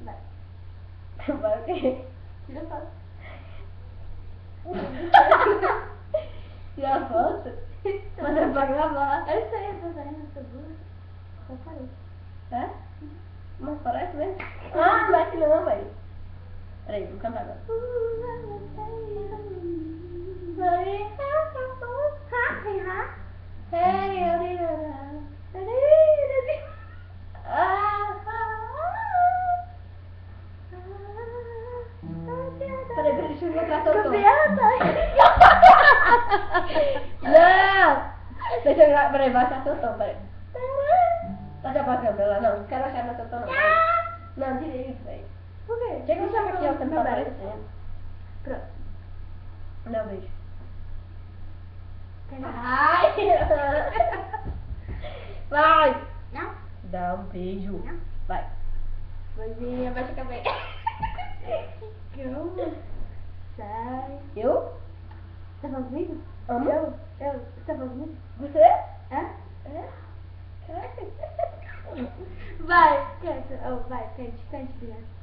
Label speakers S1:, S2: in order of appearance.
S1: Vai.
S2: Vai o quê?
S1: Tira a foto.
S2: Tira a foto? Mas é pra gravar.
S1: Eu sei, eu tô vendo, eu tô burra. Só falei.
S2: É? Mas parece mesmo? Ah, mas que não, velho. Peraí, vou cantar agora. Peraí, deixa eu encontrar seu tom. Não! Deixa eu gravar, peraí, vou achar seu tom, peraí. Olha pra câmera, não quero achar meu seu tom, não. Não, tirei isso, velho.
S1: Por quê?
S2: Chega no chão aqui, ó, você não tá aparecendo.
S1: Pronto.
S2: Não, beijo.
S1: Ai!
S2: Vai!
S1: Não?
S2: Dá um beijo.
S1: Não.
S2: Vai.
S1: Vozinha, baixa a cabeça. Sai.
S2: Eu?
S1: Tá falando comigo?
S2: Amo.
S1: Eu? Você tá falando comigo?
S2: Você?
S1: Hã?
S2: É? Caraca.
S1: Vai, canta. Oh, vai, cante, criança.